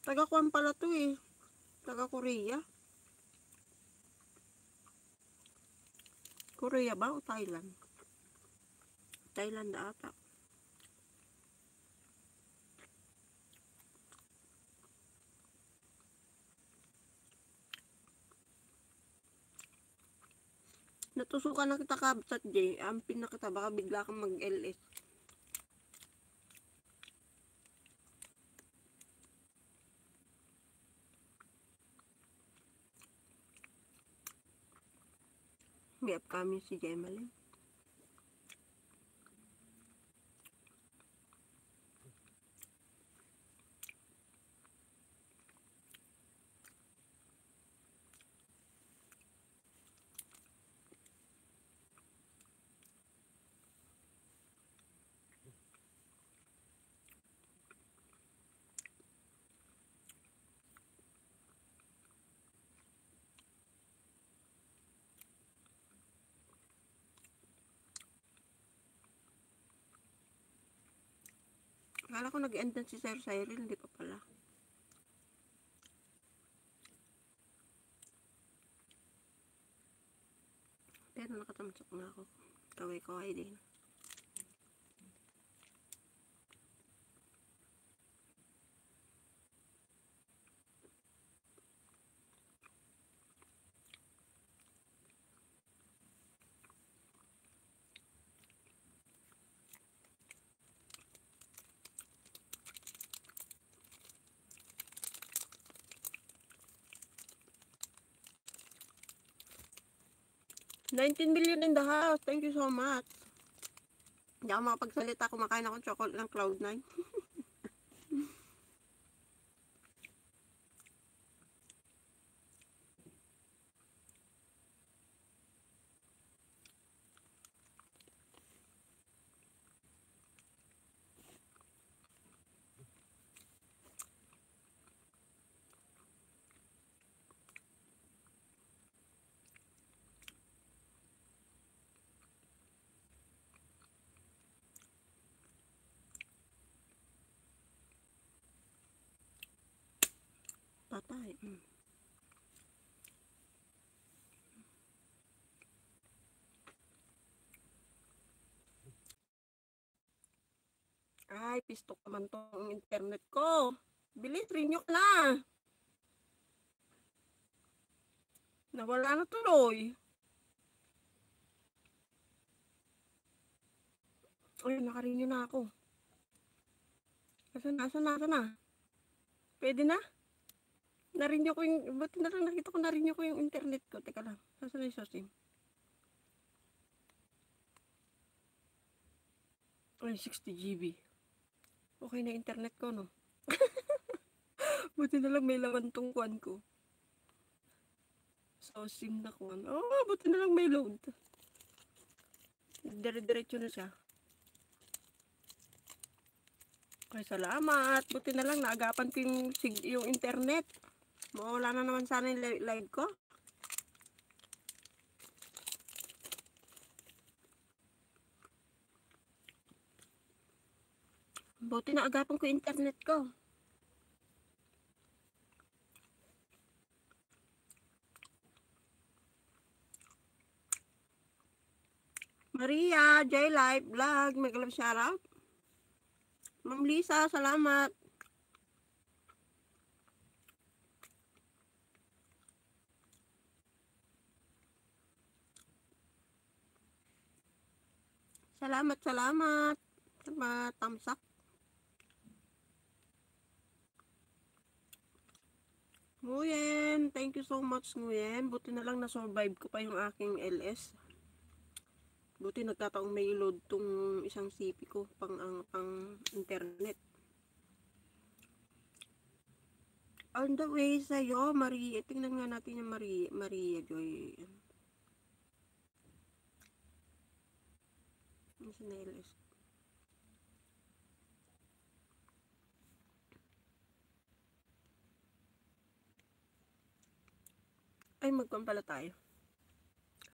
Taga-Kuan pala to eh. Taga-Korea. Korea ba o Thailand? Thailand ata. Natusukan na kita kabsat, Jay. Ampin na kita. Baka bigla kang mag-LS. May upcoming si Gemalyn. Akala ko nag-end na si Sir Cyril, hindi pa pala. Pero nakatamsak na ako. Kaway-kaway din. $19 million in the house. Thank you so much. Hindi ako makapagsalita. Kumakain ako chocolate ng Cloud9. Patay. Ay, pistok naman tong internet ko. Bilis, renew na. Nawala na tuloy. Ay, naka-renew na ako. Asan na? Pwede na? Na-renew ko yung, buti na lang nakita ko na-renew ko yung internet ko. Teka lang, saan na yung SOSIM? Ay, 60 GB. Okay na internet ko, no? Buti na lang may laman tong kuan ko. SOSIM na kuan. Oh, buti na lang may load. Dire-diretso na siya. Ay, salamat. Buti na lang naagapan ko yung internet. Mawala na naman sana yung live ko. Buti naagapan ko yung internet ko. Maria, J Live Vlog, mag-love shoutout. Ma'am Lisa, salamat. Salamat. Thumbs up. Nguyen, thank you so much, Nguyen. Buti na lang na-survive ko pa yung aking LS. Buti nagkataong may load tong isang CP ko pang internet. On the way sa'yo, Marie. Tingnan nga natin yung Maria Joy. Ano sa LS? Ay, magkuhan pala tayo.